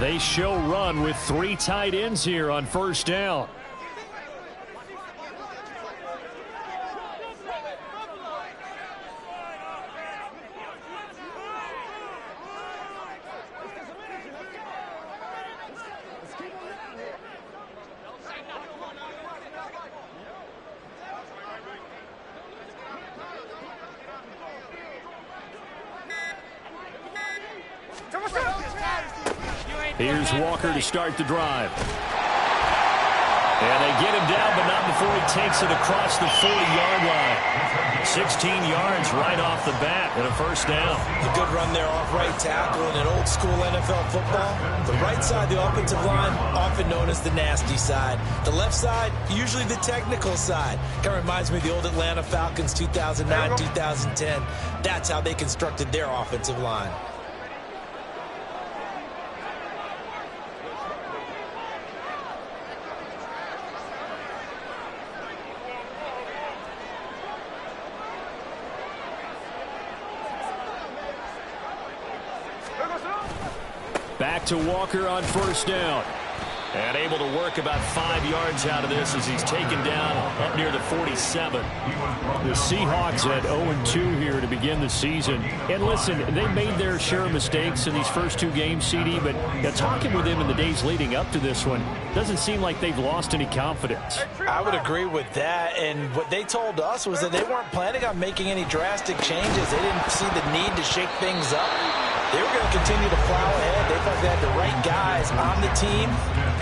They show run with 3 tight ends here on first down. Here's Walker to start the drive. And they get him down, but not before he takes it across the 40-yard line. 16 yards right off the bat and a first down. A good run there off right tackle in an old-school NFL football. The right side, the offensive line, often known as the nasty side. The left side, usually the technical side. Kind of reminds me of the old Atlanta Falcons 2009, 2010. That's how they constructed their offensive line. Back to Walker on first down. And able to work about 5 yards out of this as he's taken down up near the 47. The Seahawks at 0-2 here to begin the season. And listen, they made their share of mistakes in these first 2 games, CD, but talking with them in the days leading up to this one, doesn't seem like they've lost any confidence. I would agree with that, and what they told us was that they weren't planning on making any drastic changes. They didn't see the need to shake things up. They were going to continue to plow ahead. They thought they had the right guys on the team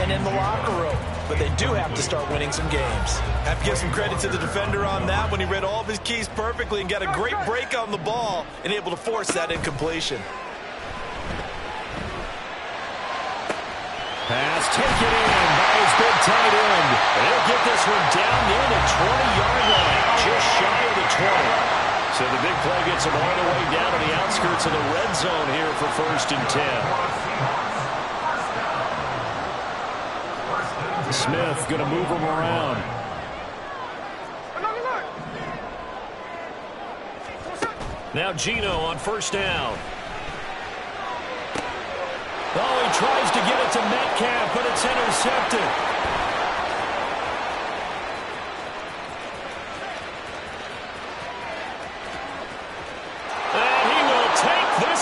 and in the locker room. But they do have to start winning some games. Have to give some credit to the defender on that when he read all of his keys perfectly and got a great break on the ball and able to force that incompletion. Pass taken in by his big tight end. They'll get this one down near the 20-yard line, just shy of the 20. So the big play gets him all the way down to the outskirts of the red zone here for 1st and 10. Smith going to move him around. Now Gino on first down. Oh, he tries to get it to Metcalf, but it's intercepted.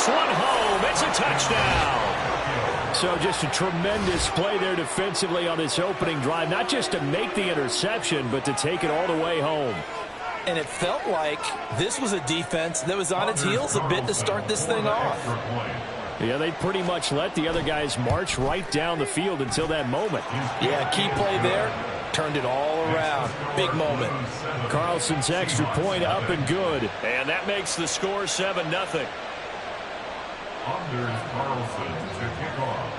One home. It's a touchdown. So just a tremendous play there defensively on this opening drive. Not just to make the interception, but to take it all the way home. And it felt like this was a defense that was on its heels a bit to start this thing off. Yeah, they pretty much let the other guys march right down the field until that moment. Yeah, key play there. Turned it all around. Big moment. Carlson's extra point up and good. And that makes the score 7-0. Anders Carlson to kick off.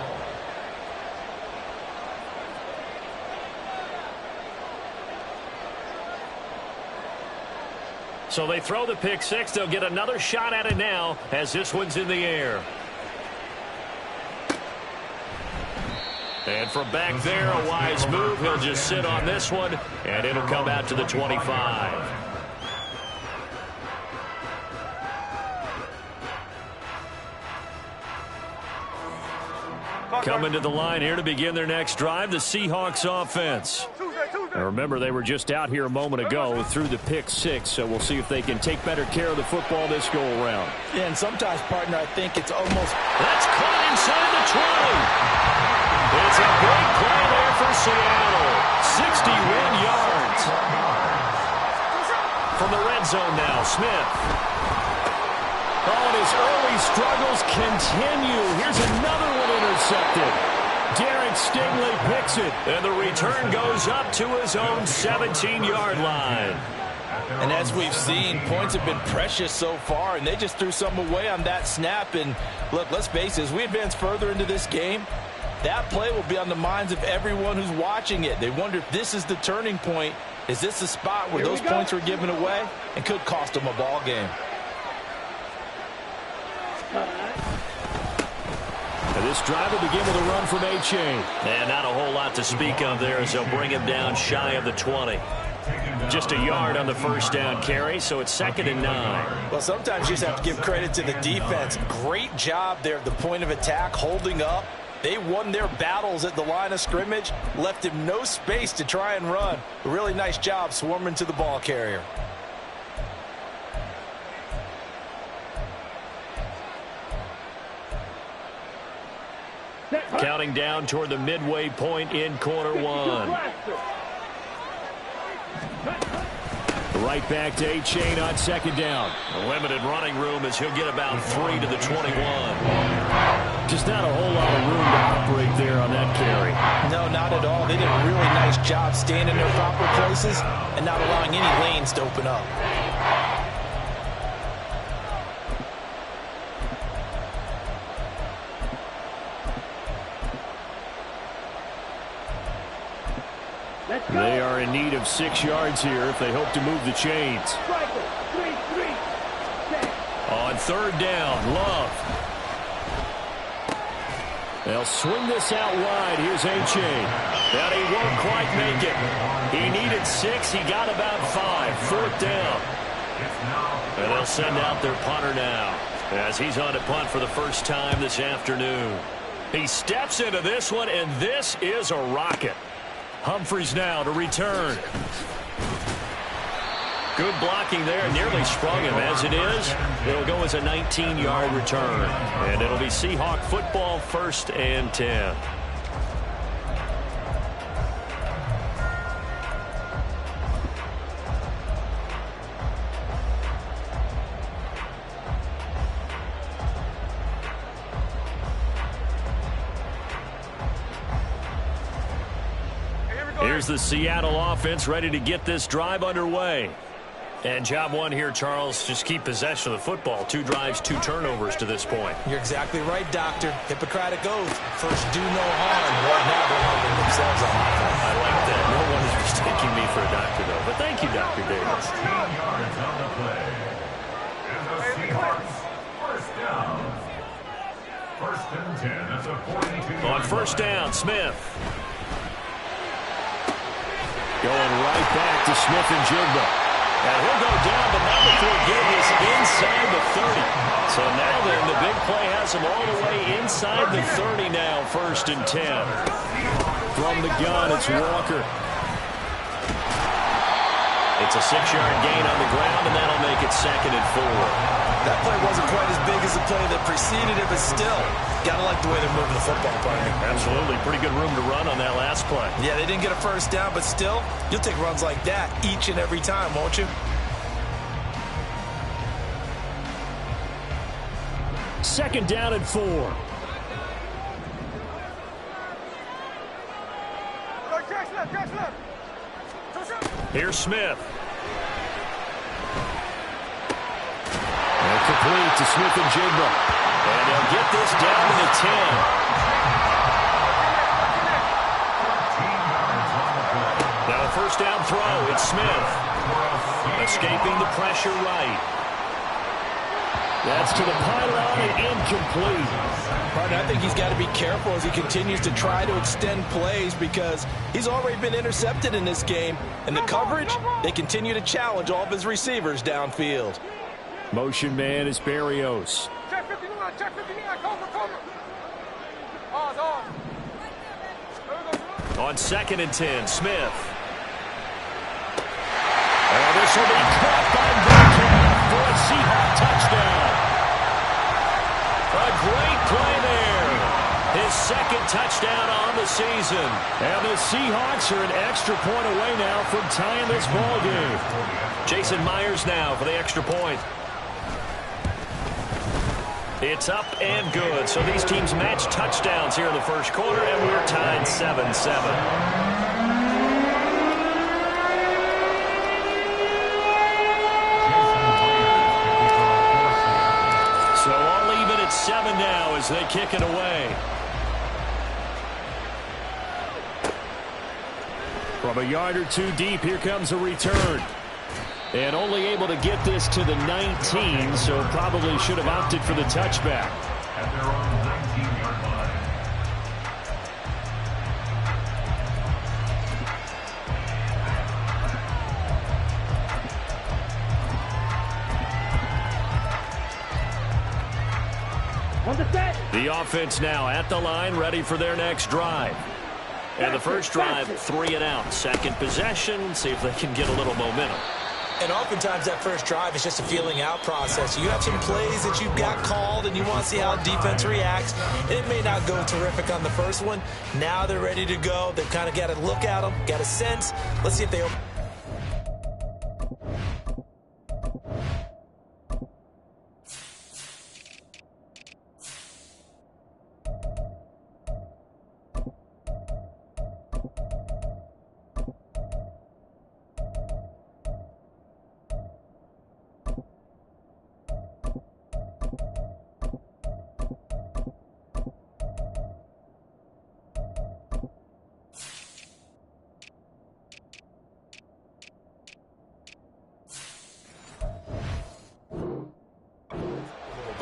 So they throw the pick six. They'll get another shot at it now as this one's in the air. And from back there, a wise move. He'll just sit on this one, and it'll come out to the 25. Coming to the line here to begin their next drive, the Seahawks offense. Now remember, they were just out here a moment ago through the pick six, so we'll see if they can take better care of the football this go-around. Yeah, and sometimes, partner, I think it's almost... That's caught inside the 20. It's a big play there for Seattle. 61 yards. From the red zone now, Smith. Oh, and his early struggles continue. Here's another one intercepted. Derek Stingley picks it, and the return goes up to his own 17-yard line. And as we've seen, points have been precious so far, and they just threw some away on that snap. And look, let's face it, as we advance further into this game, that play will be on the minds of everyone who's watching it. They wonder if this is the turning point. Is this the spot where those points were given away and could cost them a ball game? And this drive will begin with a run from A-Chain. And not a whole lot to speak of there as they'll bring him down shy of the 20. Just a yard on the first down carry, so it's 2nd and 9. Well, sometimes you just have to give credit to the defense. Great job there at the point of attack, holding up, They won their battles at the line of scrimmage, left him no space to try and run. A really nice job swarming to the ball carrier. Counting down toward the midway point in quarter one. Right back to A-Chain on second down. A limited running room as he'll get about 3 to the 21. Just not a whole lot of room to operate there on that carry. No, not at all. They did a really nice job staying in their proper places and not allowing any lanes to open up. They are in need of 6 yards here if they hope to move the chains. On third down, Love. They'll swing this out wide. Here's A-Chain. But he won't quite make it. He needed 6. He got about 5. Fourth down. And they'll send out their punter now as he's on to punt for the first time this afternoon. He steps into this one, and this is a rocket. Humphries now to return. Good blocking there. Nearly sprung him. As it is, it'll go as a 19-yard return. And it'll be Seahawk football, 1st and 10. Here's the Seattle offense ready to get this drive underway. And job one here, Charles, just keep possession of the football. 2 drives, 2 turnovers to this point. You're exactly right, Doctor. Hippocratic oath. First, do no harm. Right now, they're harming themselves on offense. I like that. No one is mistaking me for a doctor, though. But thank you, Dr. Davis. 15 yards on the play. And the Seahawks, first down. 1st and 10 at the 42-yard On first down, Smith. Going right back to Smith and Jigba. And he'll go down, but not before getting this inside the 30. So now then, the big play has him all the way inside the 30 now, 1st and 10. From the gun, it's Walker. It's a 6-yard gain on the ground, and that'll make it 2nd and 4. That play wasn't quite as big as the play that preceded it, but still, gotta like the way they're moving the football, partner. Absolutely. Pretty good room to run on that last play. Yeah, they didn't get a first down, but still, you'll take runs like that each and every time, won't you? 2nd down and 4. Here's Smith. And complete to Smith and Jigba. And they'll get this down to the 10. Now a first down throw. It's Smith. Escaping the pressure right. That's to the pylon and incomplete. Partner, I think he's got to be careful as he continues to try to extend plays because he's already been intercepted in this game. And the coverage, they continue to challenge all of his receivers downfield. Motion man is Barrios. On 2nd and 10, Smith. And this will be caught by Metcalf for a Seahawk touchdown. A great play there. His 2nd touchdown on the season. And the Seahawks are an extra point away now from tying this ball game. Jason Myers now for the extra point. It's up and good. So these teams match touchdowns here in the first quarter, and we're tied 7-7. So all even at 7 now as they kick it away. From a yard or 2 deep, here comes a return. And only able to get this to the 19, so probably should have opted for the touchback. At their own 19-yard line. The offense now at the line, ready for their next drive. And the first drive, 3 and out. Second possession, see if they can get a little momentum. And oftentimes that first drive is just a feeling out process. You have some plays that you've got called and you want to see how defense reacts. It may not go terrific on the first one. Now they're ready to go. They've kind of got to look at them, got a sense. Let's see if they open.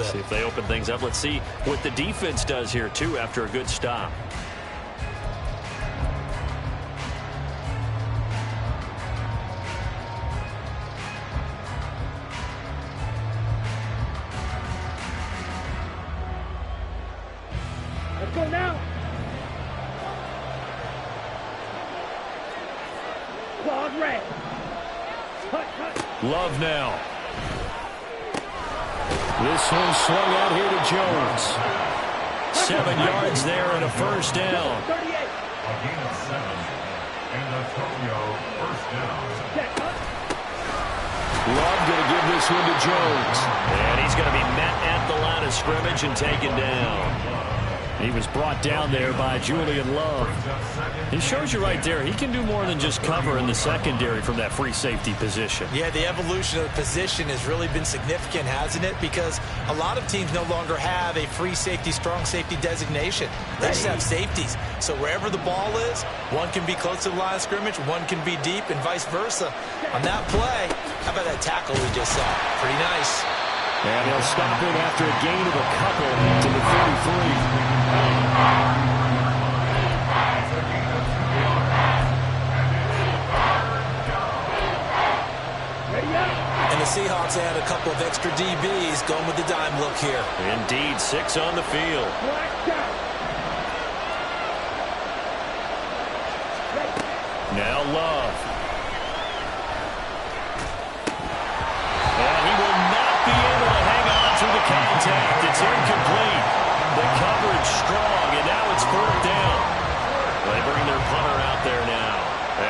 See if they open things up. Let's see what the defense does here, too, after a good stop. Let's go now. Claws red. Love now. This one swung out here to Jones. 7 yards there and a first down. 38. A gain of 7. And Antonio, first down. Love going to give this one to Jones. And he's going to be met at the line of scrimmage and taken down. He was brought down there by Julian Love. He shows you right there, he can do more than just cover in the secondary from that free safety position. Yeah, the evolution of the position has really been significant, hasn't it? Because a lot of teams no longer have a free safety, strong safety designation. They just have safeties. So wherever the ball is, one can be close to the line of scrimmage, one can be deep, and vice versa. On that play, how about that tackle we just saw? Pretty nice. And he'll stop it after a gain of a couple to the 33. And the Seahawks add a couple of extra DBs going with the dime look here. Indeed, 6 on the field. Now Love. And he will not be able to hang on through the contact. It's incomplete. The coverage strong, and now it's 4th down. They bring their punter out there now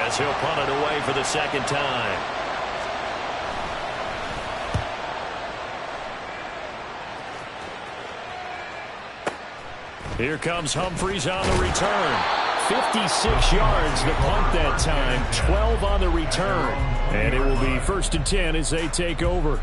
as he'll punt it away for the second time. Here comes Humphries on the return. 56 yards the punt that time, 12 on the return. And it will be 1st and 10 as they take over.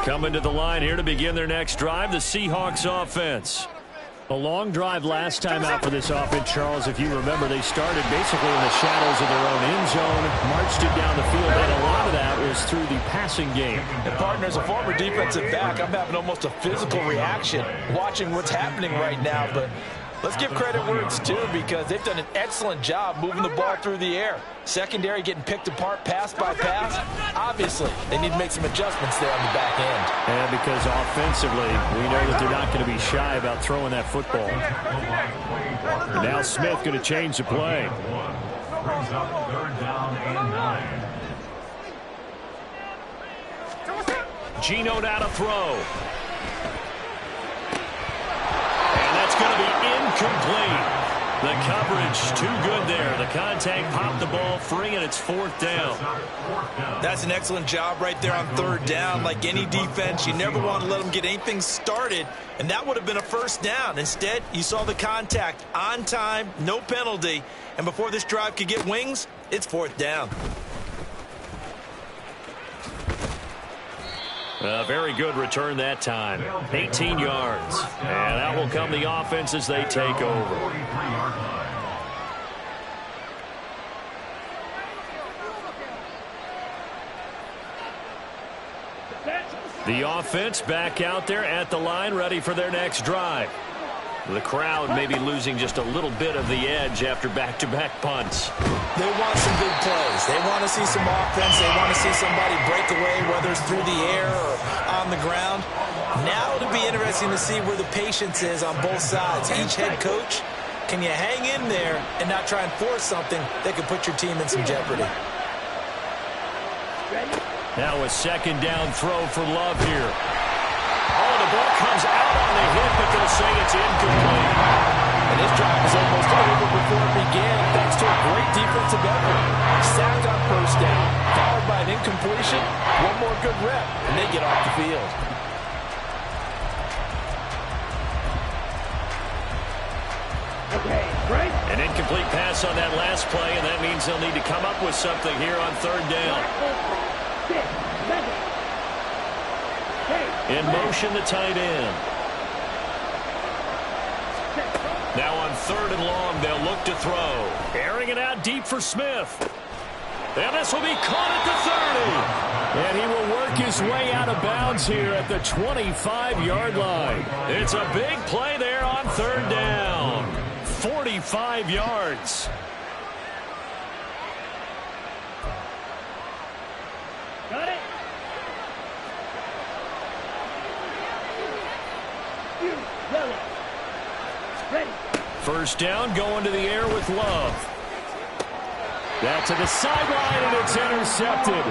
Coming to the line here to begin their next drive, the Seahawks offense. A long drive last time out for this offense, Charles. If you remember, they started basically in the shadows of their own end zone, marched it down the field, and a lot of that was through the passing game. And, partner, as a former defensive back, I'm having almost a physical reaction watching what's happening right now. But let's give credit where it's due because they've done an excellent job moving the ball through the air. Secondary getting picked apart pass by pass. Obviously, they need to make some adjustments there on the back end. And because offensively, we know that they're not going to be shy about throwing that football. And now Smith going to change the play. Brings up 3rd down and 9. Geno now to throw. And that's going to be incomplete. The coverage too good there. The contact popped the ball free, and it's 4th down. That's an excellent job right there on 3rd down. Like any defense, you never want to let them get anything started, and that would have been a 1st down. Instead, you saw the contact on time, no penalty, and before this drive could get wings, it's 4th down. A very good return that time. 18 yards. And out will come the offense as they take over. The offense back out there at the line, ready for their next drive. The crowd may be losing just a little bit of the edge after back-to-back punts. They want some big plays. They want to see some offense. They want to see somebody break away, whether it's through the air or on the ground. Now it'll be interesting to see where the patience is on both sides. Each head coach, can you hang in there and not try and force something that could put your team in some jeopardy? Now a second down throw for Love here. Oh, the ball comes out on the hit, but they'll say it's incomplete. And this drive is almost over before it began, thanks to a great defensive effort. Sacked on first down, followed by an incompletion. One more good rep, and they get off the field. An incomplete pass on that last play, and that means they'll need to come up with something here on third down. In motion, the tight end. Now on third and long, they'll look to throw. Airing it out deep for Smith. And this will be caught at the 30. And he will work his way out of bounds here at the 25-yard line. It's a big play there on third down. 45 yards. Got it. Ready. First down, going to the air with Love. That's to the sideline, and it's intercepted.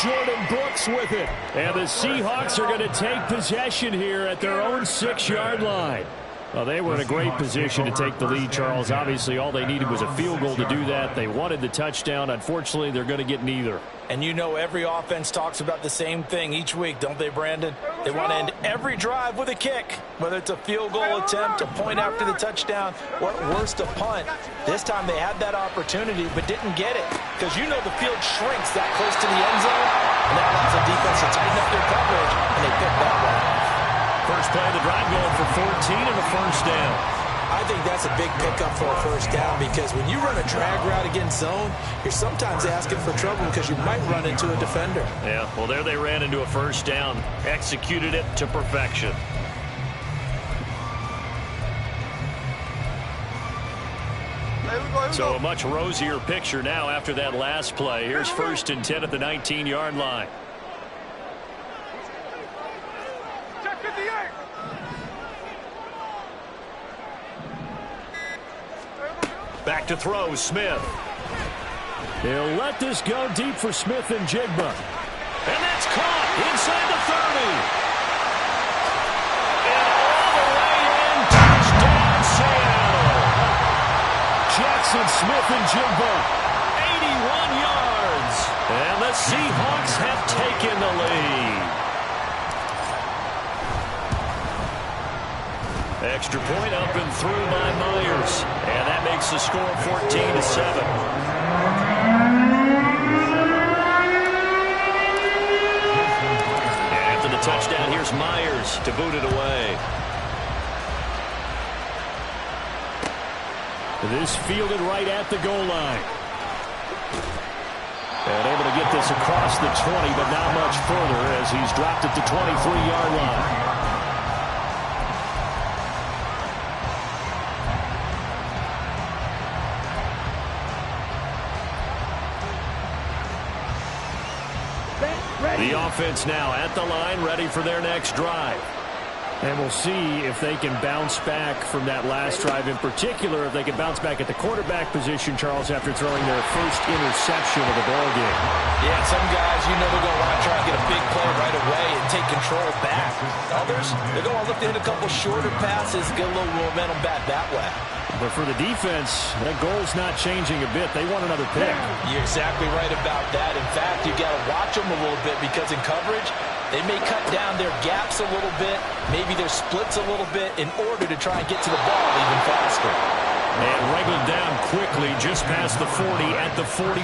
Jordan Brooks with it. And the Seahawks are going to take possession here at their own 6-yard line. Well, they were in a great position to take the lead, Charles. Obviously, all they needed was a field goal to do that. They wanted the touchdown. Unfortunately, they're going to get neither. And you know every offense talks about the same thing each week, don't they, Brandon? They want to end every drive with a kick, whether it's a field goal attempt, a point after the touchdown, or at worst, a punt. This time they had that opportunity but didn't get it because you know the field shrinks that close to the end zone, and that allows the defense to tighten up their coverage, and they picked that one off. First play of the drive going for 14 and a first down. I think that's a big pickup for a first down because when you run a drag route against zone, you're sometimes asking for trouble because you might run into a defender. Yeah, well, there they ran into a first down. Executed it to perfection. So a much rosier picture now after that last play. Here's first and 10 at the 19-yard line. Back to throw, Smith. He'll let this go deep for Smith and Jigba. And that's caught inside the 30. And all the way in, touchdown Seattle. Jackson Smith and Jigba, 81 yards. And the Seahawks have taken the lead. Extra point up and through by Myers. And that makes the score 14-7. And after the touchdown, here's Myers to boot it away. This fielded right at the goal line. And able to get this across the 20, but not much further as he's dropped at the 23-yard line. The offense now at the line, ready for their next drive. And we'll see if they can bounce back from that last drive. In particular, if they can bounce back at the quarterback position, Charles, after throwing their first interception of the ballgame. Yeah, some guys, you know they're going to want to try and get a big play right away and take control back. Others, they're going to look to hit a couple shorter passes, get a little momentum back that way. But for the defense, that goal's not changing a bit. They want another pick. You're exactly right about that. In fact, you got to watch them a little bit because in coverage, they may cut down their gaps a little bit, maybe their splits a little bit in order to try and get to the ball even faster. And wriggled down quickly just past the 40 at the 41.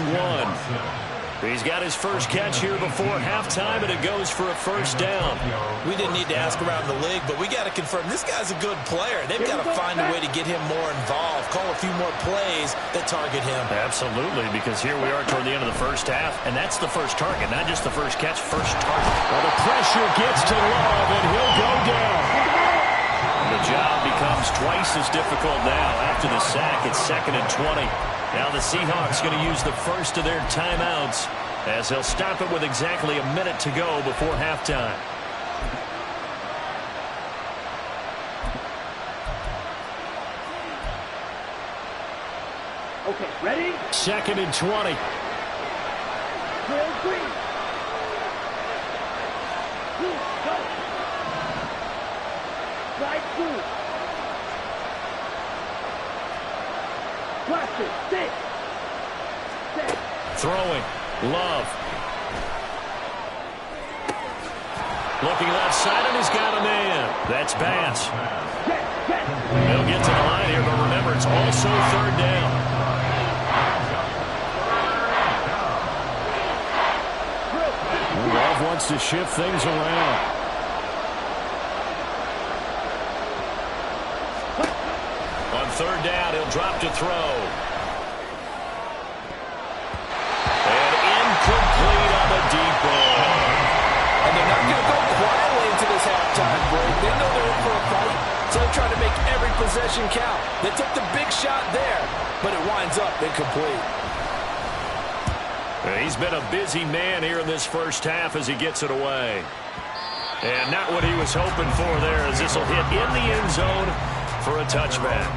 He's got his first catch here before halftime, and it goes for a first down. We didn't need to ask around the league, but we got to confirm this guy's a good player. They've got to find a way to get him more involved, call a few more plays that target him. Absolutely, because here we are toward the end of the first half, and that's the first target, not just the first catch, first target. Well, the pressure gets to Love, and he'll go down. The job becomes twice as difficult now after the sack. It's 2nd and 20. Now the Seahawks going to use the first of their timeouts as they'll stop it with exactly a minute to go before halftime. Okay, ready? 2nd and 20. Drill green. Blue, go. Right blue. Cluster, six. Set. Throwing. Love. Looking left side, and he's got a man. That's Bass. They'll get to the line here, but remember, it's also 3rd down. Love wants to shift things around. On 3rd down, he'll drop to throw. And incomplete on the deep ball. And they're not going to go quietly into this halftime break. They know they're in for a fight, so they're trying to make every possession count. They took the big shot there, but it winds up incomplete. He's been a busy man here in this first half as he gets it away. And not what he was hoping for there, as this will hit in the end zone for a touchback.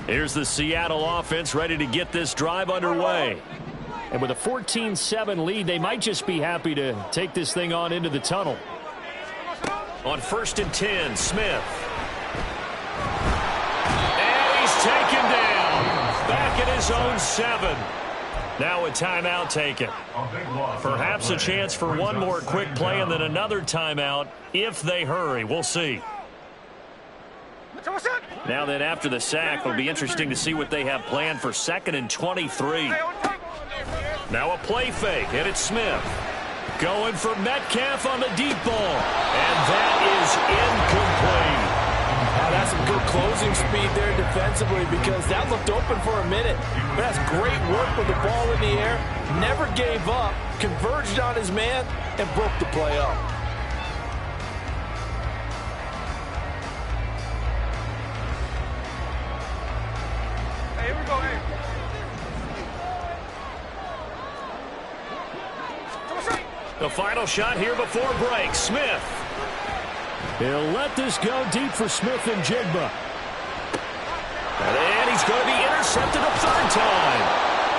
Here's the Seattle offense ready to get this drive underway. And with a 14-7 lead, they might just be happy to take this thing on into the tunnel. On 1st and 10, Smith. And he's taken down. Back at his own 7. Now a timeout taken. Perhaps a chance for one more quick play and then another timeout if they hurry. We'll see. Now then, after the sack, it'll be interesting to see what they have planned for 2nd and 23. Now a play fake, and it's Smith. Going for Metcalf on the deep ball. And that is incomplete. Now that's some good closing speed there defensively, because that looked open for a minute. But that's great work with the ball in the air. Never gave up, converged on his man, and broke the play up. The final shot here before break. Smith. He'll let this go deep for Smith and Jigba. And he's going to be intercepted a 3rd time.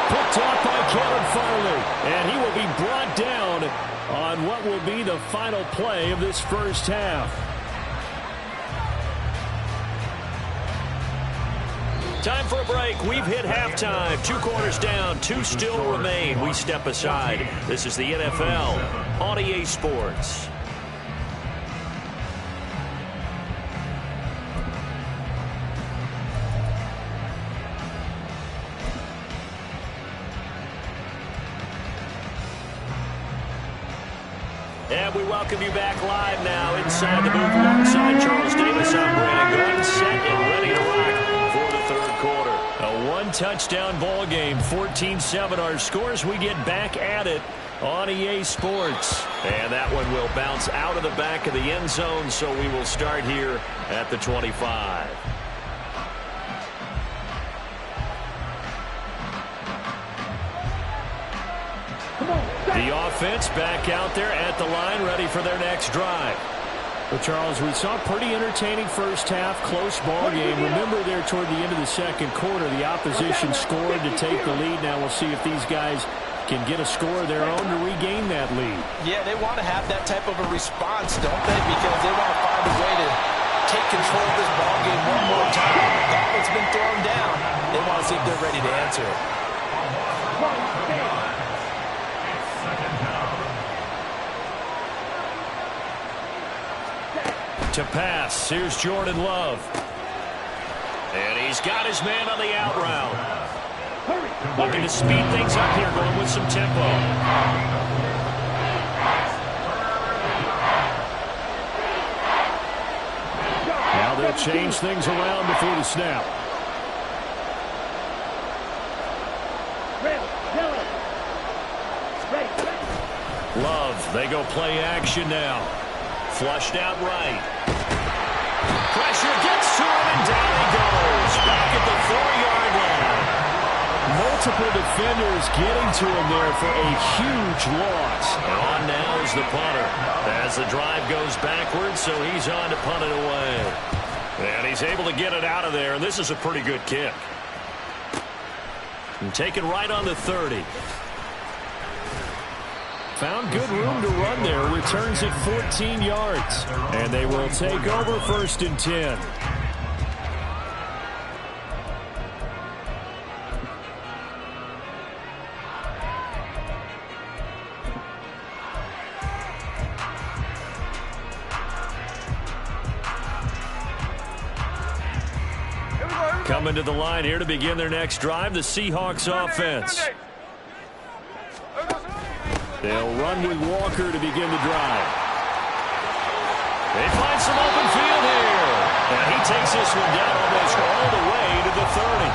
Picked off by Caleb Farley. And he will be brought down on what will be the final play of this first half. Time for a break. We've hit halftime. 2 quarters down. 2 still remain. We step aside. This is the NFL on EA Sports. And we welcome you back live now inside the booth alongside Charles Davis. I'm Brandon Gunn, set and ready to rock for the 3rd quarter. A 1-touchdown ball game, 14-7 our scores. We get back at it on EA Sports. And that one will bounce out of the back of the end zone, so we will start here at the 25. The offense back out there at the line, ready for their next drive. Well, Charles, we saw a pretty entertaining first half, close ball game. Remember there toward the end of the second quarter, the opposition scored to take the lead. Now we'll see if these guys can get a score of their own to regain that lead. Yeah, they want to have that type of a response, don't they? Because they want to find a way to take control of this ball game one more time. The gauntlet's been thrown down. They want to see if they're ready to answer it. To pass, here's Jordan Love. And he's got his man on the out route. Looking to speed things up here, going with some tempo. Now they'll change things around before the snap. Love, they go play action now. Flushed out right. Pressure gets to him, and down he goes. Back at the 4-yard line. Multiple defenders getting to him there for a huge loss. And on now is the punter. As the drive goes backwards, so he's on to punt it away. And he's able to get it out of there, and this is a pretty good kick. And taken right on the 30. Found good room to run there. Returns it 14 yards. And they will take over 1st and 10. Coming to the line here to begin their next drive, the Seahawks offense. They'll run with Walker to begin the drive. They find some open field here. And he takes this one down almost all the way to the 30.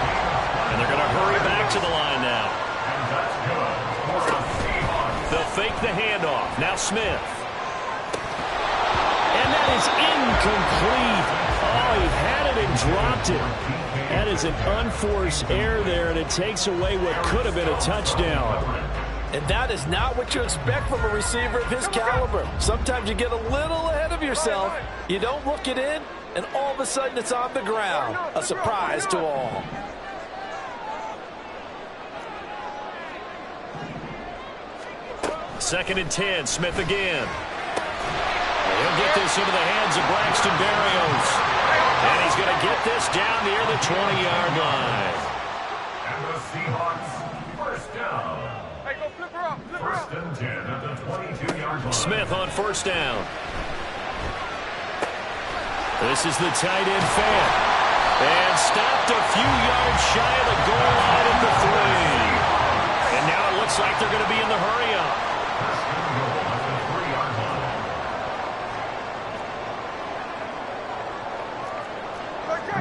And they're going to hurry back to the line now. They'll fake the handoff. Now Smith. And that is incomplete. Oh, he had it and dropped it. That is an unforced error there, and it takes away what could have been a touchdown. And that is not what you expect from a receiver of his caliber. Sometimes you get a little ahead of yourself. You don't look it in, and all of a sudden it's on the ground. A surprise to all. Second and 10, Smith again. He'll get this into the hands of Braxton Berrios. And he's going to get this down near the 20-yard line. And the Seahawks, first down. First and 10 at the 22-yard line. Smith on first down. This is the tight end fan. And stopped a few yards shy of the goal line at the 3. And now it looks like they're going to be in the hurry-up.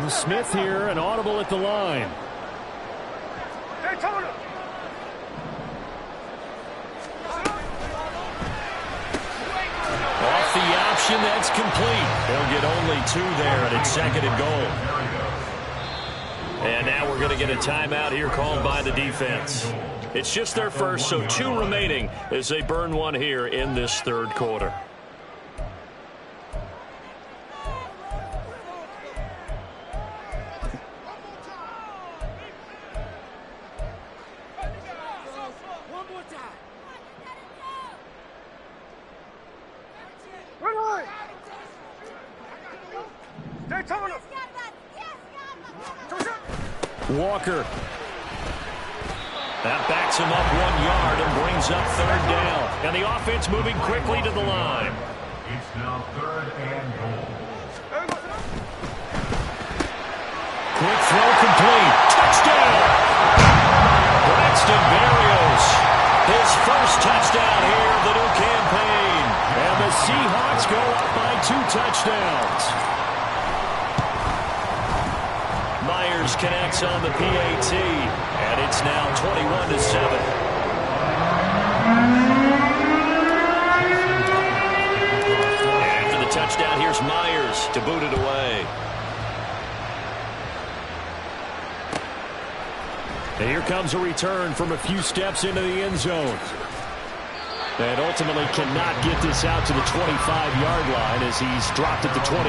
Smith here, an audible at the line. Off the option, that's complete. They'll get only 2 there, and it's 2nd and goal. And now we're going to get a timeout here called by the defense. It's just their first, so 2 remaining as they burn one here in this 3rd quarter. Walker. That backs him up 1 yard and brings up 3rd down. And the offense moving quickly to the line. It's now 3rd and goal. Quick throw complete. Touchdown! Braxton Berrios. His first touchdown here of the new campaign. And the Seahawks go up by 2 touchdowns. Myers connects on the PAT, and it's now 21-7. After the touchdown, here's Myers to boot it away. And here comes a return from a few steps into the end zone. And ultimately cannot get this out to the 25-yard line as he's dropped at the 23.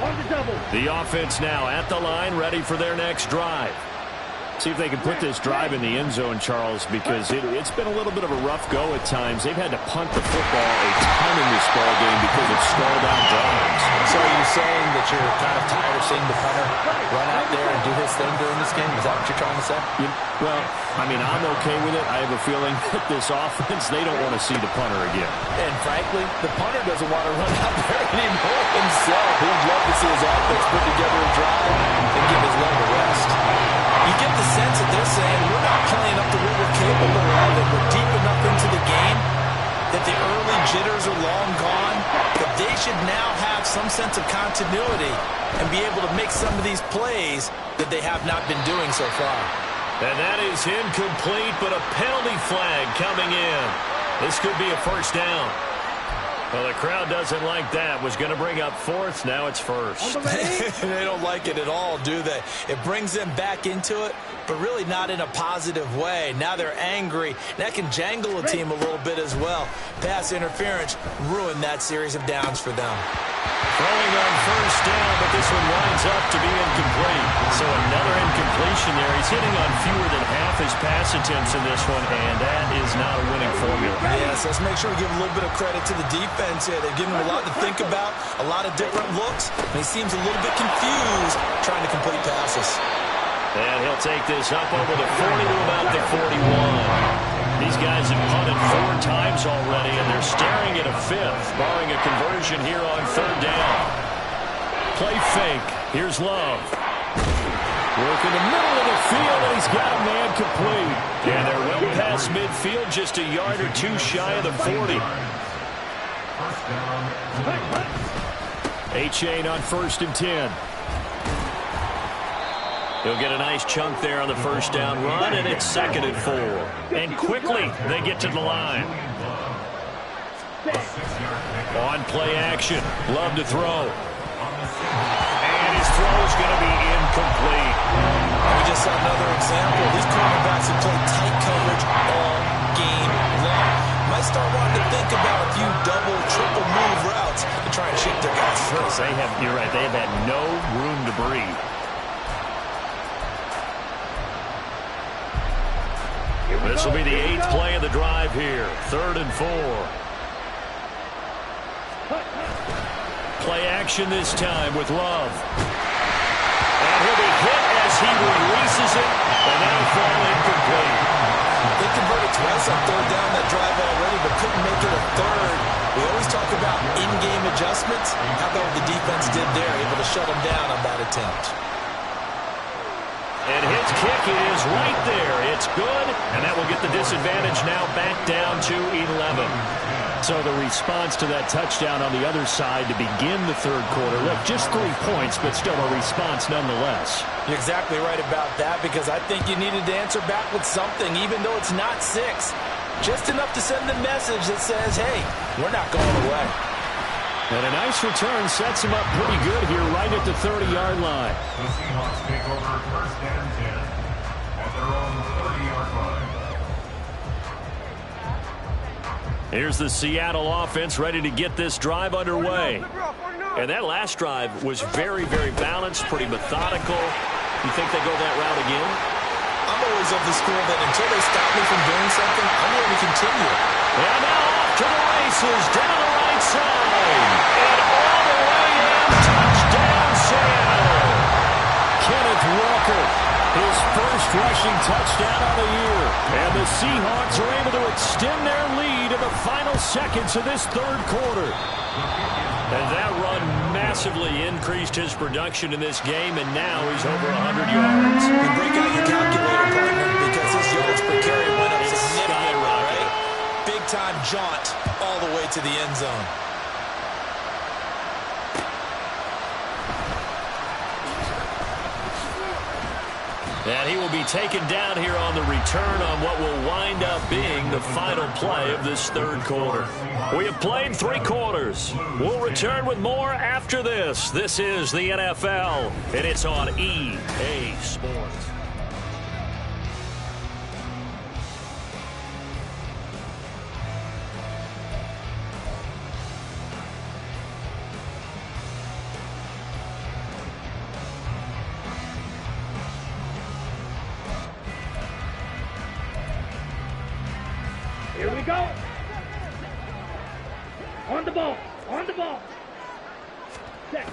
On the double. The offense now at the line, ready for their next drive. See if they can put this drive in the end zone, Charles, because it's been a little bit of a rough go at times. They've had to punt the football a ton in this ball game because of stalled out drives. So are you saying that you're kind of tired of seeing the punter run out there and do his thing during this game? Is that what you're trying to say? Well, I mean, I'm okay with it. I have a feeling that this offense, they don't want to see the punter again. And frankly, the punter doesn't want to run out there anymore himself. He'd love to see his offense put together a drive and give his leg a rest. You get the sense that they're saying, we're not playing up to what we're capable of, and we're deep enough into the game that the early jitters are long gone, that they should now have some sense of continuity and be able to make some of these plays that they have not been doing so far. And that is incomplete, but a penalty flag coming in. This could be a first down. Well, the crowd doesn't like that. Was going to bring up fourth. Now it's first. They don't like it at all, do they? It brings them back into it, but really not in a positive way. Now they're angry. That can jangle a team a little bit as well. Pass interference ruined that series of downs for them. Throwing on first down, but this one winds up to be incomplete. So another incompletion there. He's hitting on fewer than half his pass attempts in this one, and that is not a winning formula. Yes, let's make sure we give a little bit of credit to the defense here. They've given him a lot to think about, a lot of different looks, and he seems a little bit confused trying to complete passes. And he'll take this up over the 40 to about the 41. These guys have punted 4 times already, and they're staring at a 5th, barring a conversion here on 3rd down. Play fake. Here's Love. Work in the middle of the field, and he's got a man complete. And they're well past midfield, just a yard or 2 shy of the 40. A-Chain on 1st and 10. He'll get a nice chunk there on the first down run, and it's 2nd and 4. And quickly, they get to the line. On play action, Love to throw. And his throw is going to be incomplete. We just saw another example. These cornerbacks have played tight coverage all game long. Might start wanting to think about a few double, triple move routes to try and shake their guys free. You're right, they have had no room to breathe. This will be the 8th play of the drive here. 3rd and 4. Play action this time with Love. And he'll be hit as he releases it, and that'll fall incomplete. They converted twice on 3rd down that drive already, but couldn't make it a 3rd. We always talk about in-game adjustments. How about what the defense did there, able to shut them down on that attempt. And his kick is right there. It's good, and that will get the disadvantage now back down to 11. So the response to that touchdown on the other side to begin the 3rd quarter. Look, just 3 points, but still a response nonetheless. You're exactly right about that, because I think you needed to answer back with something, even though it's not 6. Just enough to send the message that says, hey, we're not going away. And a nice return sets him up pretty good here right at the 30-yard line. The Seahawks take over 1st and 10 at their own 30-yard line. Here's the Seattle offense ready to get this drive underway. And that last drive was very, very balanced, pretty methodical. You think they go that route again? I'm always of the school that until they stop me from doing something, I'm going to continue. And now off to the races, down the right side. And all the way in, touchdown Seattle. Kenneth Walker, his first rushing touchdown of the year. And the Seahawks are able to extend their lead in the final seconds of this 3rd quarter. And that run massively increased his production in this game, and now he's over 100 yards. And break out your calculator, partner, because his yards per carry went up significantly, right? Big-time jaunt all the way to the end zone. And he will be taken down here on the return on what will wind up being the final play of this 3rd quarter. We have played 3 quarters. We'll return with more after this. This is the NFL, and it's on EA Sports. Here we go. On the ball. On the ball. Set.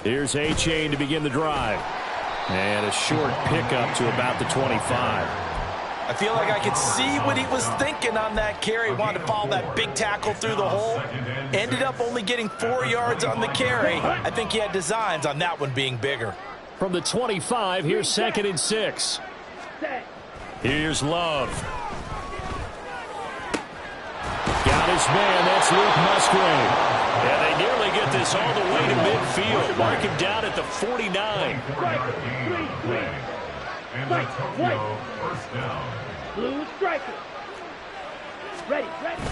Here's A-Chain to begin the drive. And a short pickup to about the 25. I feel like I could see what he was thinking on that carry. Wanted to follow that big tackle through the hole. Ended up only getting 4 yards on the carry. I think he had designs on that one being bigger. From the 25, here's 2nd and 6. Here's Love. Got his man. That's Luke Musgrave. And they nearly get this all the way to midfield. Mark him down at the 49. And the Tokyo first down. Blue striker. Ready, ready.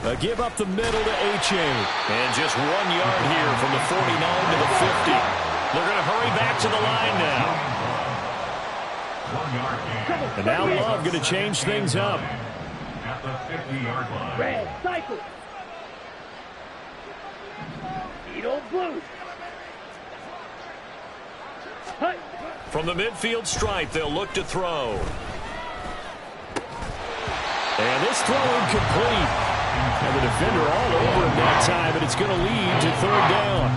A give up the middle to A-Chain. And just 1 yard here from the 49 to the 50. They're going to hurry back to the line now. 1 yard gain. And now Love going to change things up. At the 50-yard line. Red, cycle. Beetle blue. Hey. From the midfield stripe, they'll look to throw. And this throw incomplete. And the defender all over him that time, and it's going to lead to 3rd down.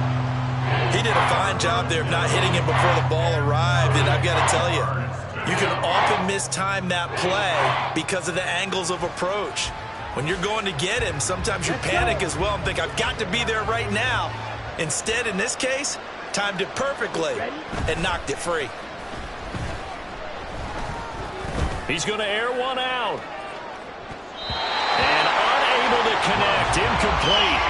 He did a fine job there of not hitting him before the ball arrived, and I've got to tell you, you can often mistime that play because of the angles of approach. When you're going to get him, sometimes you panic as well and think, I've got to be there right now. Instead, in this case, timed it perfectly and knocked it free. He's going to air one out. And unable to connect. Incomplete.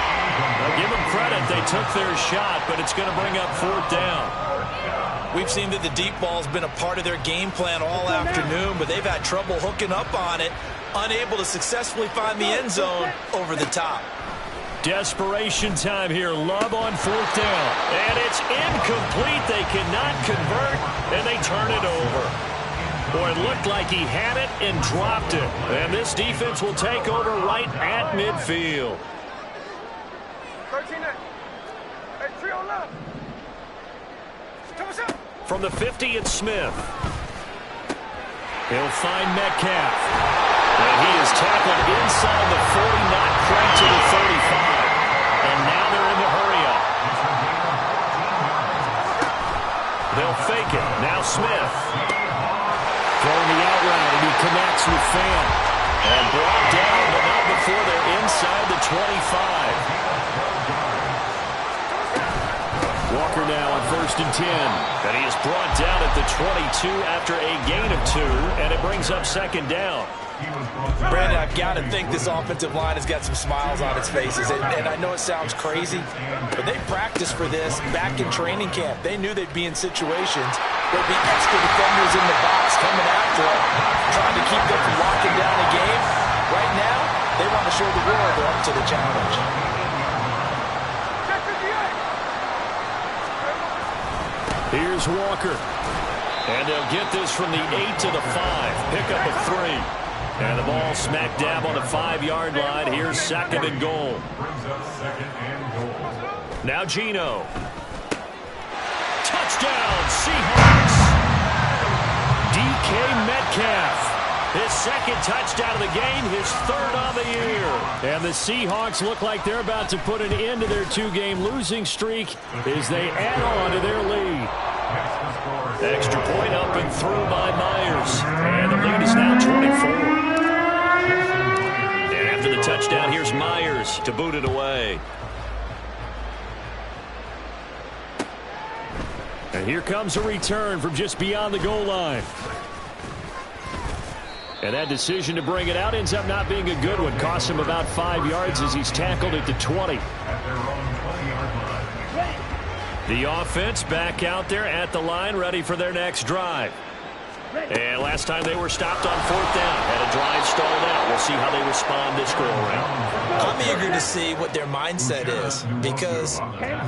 Now give them credit. They took their shot, but it's going to bring up 4th down. We've seen that the deep ball's been a part of their game plan all afternoon, but they've had trouble hooking up on it, unable to successfully find the end zone over the top. Desperation time here. Love on 4th down. And it's incomplete. They cannot convert, and they turn it over. Boy, it looked like he had it and dropped it. And this defense will take over right at midfield. 13 hey, 3 on left. From the 50, it's Smith. He'll find Metcalf. And he is tackled inside the 40, not quite to the 35. And now they're in the hurry-up. They'll fake it. Now Smith. Throwing the out route, and he connects with Fan. And brought down, but not before they're inside the 25. Walker now on 1st and 10. And he is brought down at the 22 after a gain of 2, and it brings up 2nd down. Brandon, I've got to think this offensive line has got some smiles on its faces. And I know it sounds crazy, but they practiced for this back in training camp. They knew they'd be in situations where there'd be extra defenders in the box coming after them, trying to keep them from locking down a game. Right now, they want to show the world they're up to the challenge. Here's Walker. And they'll get this from the 8 to the 5. Pickup of 3. And the ball smack dab on the 5-yard line. Here's 2nd and goal. Now Geno. Touchdown, Seahawks. DK Metcalf. His 2nd touchdown of the game, his 3rd on the year. And the Seahawks look like they're about to put an end to their 2-game losing streak as they add on to their lead. Extra point up and through by Myers. And the lead is now 24. And after the touchdown, here's Myers to boot it away. And here comes a return from just beyond the goal line. And that decision to bring it out ends up not being a good one. Costs him about 5 yards as he's tackled at the 20. The offense back out there at the line, ready for their next drive. And last time they were stopped on 4th down. Had a drive stalled out. We'll see how they respond this go-around. I'm eager to see what their mindset is, because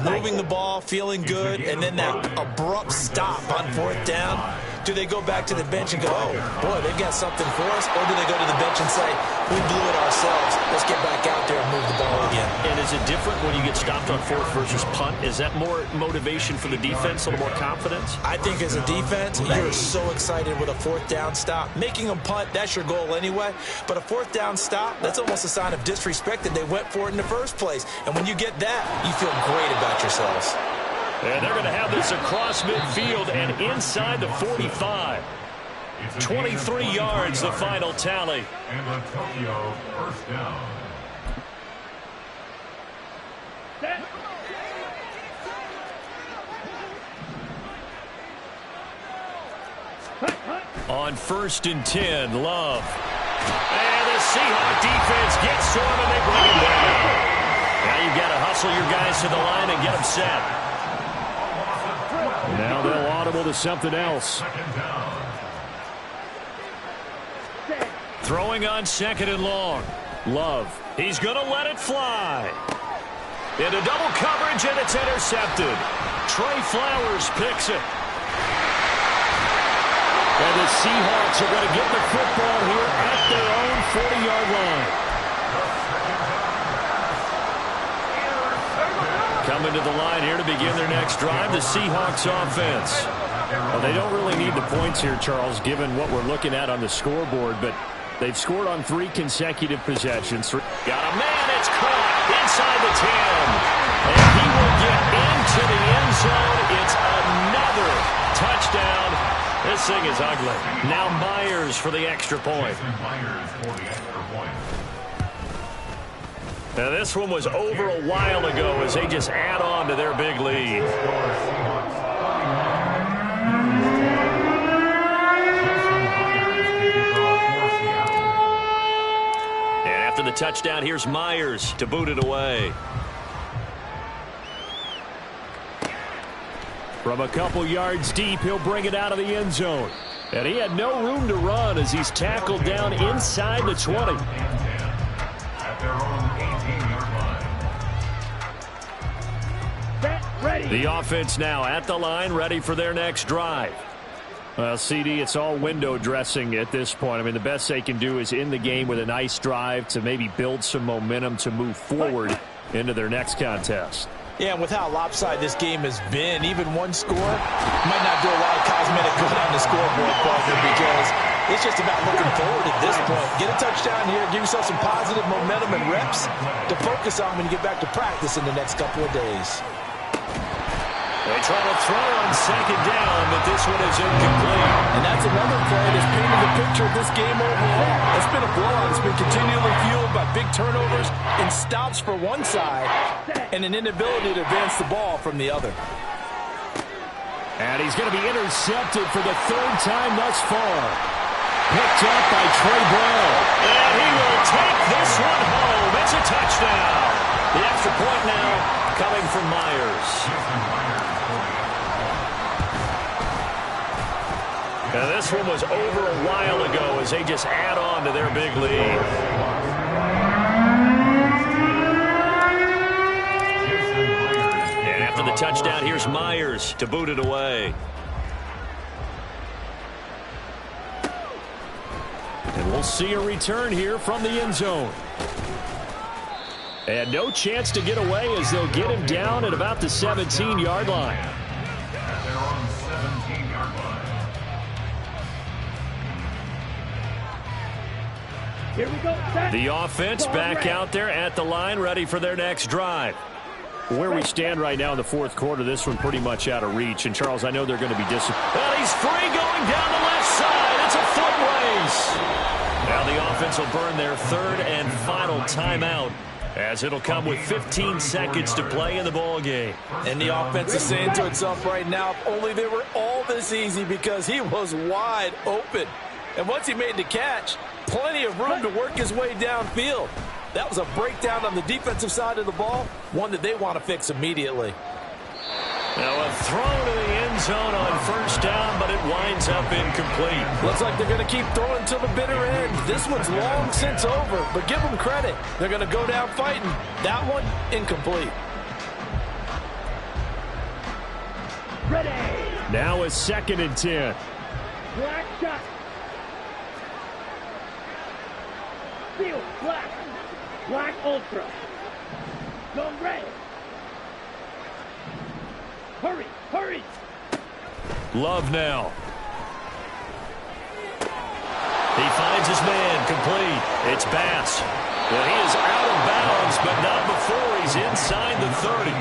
moving the ball, feeling good, and then that abrupt stop on 4th down, Do they go back to the bench and go, oh, boy, they've got something for us? Or do they go to the bench and say, we blew it ourselves. Let's get back out there and move the ball again. And is it different when you get stopped on fourth versus punt? Is that more motivation for the defense, a little more confidence? I think as a defense, you're so excited with a fourth down stop. Making them punt, that's your goal anyway. But a fourth down stop, that's almost a sign of disrespect that they went for it in the first place. And when you get that, you feel great about yourselves. And they're going to have this across midfield and inside the 45. 23 yards, the final tally. And the Tokyo first down. On 1st and 10, Love. And the Seahawk defense gets to him and they bring him down. Now you've got to hustle your guys to the line and get them set. Now they'll audible to something else. Throwing on 2nd and long. Love. He's going to let it fly. Into double coverage, and it's intercepted. Trey Flowers picks it. And the Seahawks are going to get the football here at their own 40-yard line. Coming to the line here to begin their next drive, the Seahawks offense. Well, they don't really need the points here, Charles, given what we're looking at on the scoreboard, but they've scored on 3 consecutive possessions. Got a man, it's caught inside the 10. And he will get into the end zone. It's another touchdown. This thing is ugly. Now Myers for the extra point. Now this one was over a while ago as they just add on to their big lead. And after the touchdown, here's Myers to boot it away. From a couple yards deep, he'll bring it out of the end zone. And he had no room to run as he's tackled down inside the 20. The offense now at the line, ready for their next drive. Well, CD, it's all window dressing at this point. I mean, the best they can do is in the game with a nice drive to maybe build some momentum to move forward into their next contest. Yeah, and with how lopsided this game has been, even one score might not do a lot of cosmetic good on the scoreboard, partner, because it's just about looking forward at this point. Get a touchdown here, give yourself some positive momentum and reps to focus on when you get back to practice in the next couple of days. They try to throw on 2nd down, but this one is incomplete. And that's another play that's painted the picture of this game overall. It's been a blowout. It's been continually fueled by big turnovers and stops for one side and an inability to advance the ball from the other. And he's going to be intercepted for the 3rd time thus far. Picked up by Trey Brown. And he will take this one home. It's a touchdown. The extra point now coming from Myers. Now this one was over a while ago as they just add on to their big lead. And after the touchdown, here's Myers to boot it away. And we'll see a return here from the end zone. And no chance to get away as they'll get him down at about the 17-yard line. Here we go. The offense back out there at the line, ready for their next drive. Where we stand right now in the 4th quarter, this one pretty much out of reach. And, Charles, I know they're going to be disappointed. Well, he's free going down the left side. It's a foot race. Now the offense will burn their 3rd and final timeout, as it'll come with 15 seconds to play in the ball game. And the offense is saying to itself right now, if only they were all this easy, because he was wide open. And once he made the catch, plenty of room to work his way downfield. That was a breakdown on the defensive side of the ball, one that they want to fix immediately. Now a throw to the end zone on 1st down, but it winds up incomplete. Looks like they're going to keep throwing till the bitter end. This one's long since over, but give them credit. They're going to go down fighting. That one, incomplete. Ready. Now a 2nd and 10. Black shot. Steel, black. Black ultra. Go red. Hurry, hurry. Love now. He finds his man, complete. It's Bass. Well, he is out of bounds, but not before he's inside the 30.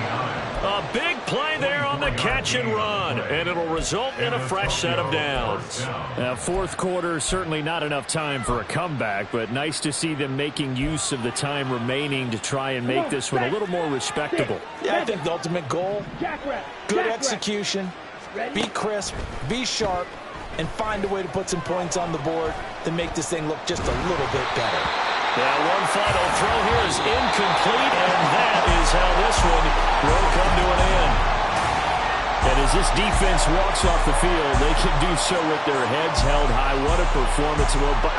A big play there on the catch and run, and it'll result in a fresh set of downs. Fourth quarter, certainly not enough time for a comeback, but nice to see them making use of the time remaining to try and make this one a little more respectable. Yeah, I think the ultimate goal, good execution, be crisp, be sharp, and find a way to put some points on the board to make this thing look just a little bit better. Yeah, one final throw here is incomplete, and that is how this one will come to an end. And as this defense walks off the field, they can do so with their heads held high. What a performance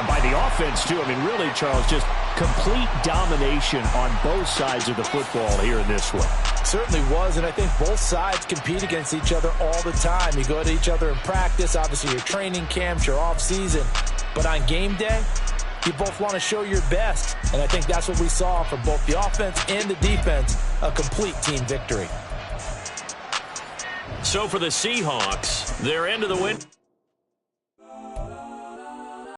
by the offense, too. I mean, really, Charles, just complete domination on both sides of the football here in this one. Certainly was, and I think both sides compete against each other all the time. You go at each other in practice, obviously your training camps, your off-season. But on game day, you both want to show your best, and I think that's what we saw from both the offense and the defense, a complete team victory. So for the Seahawks, they're into the win.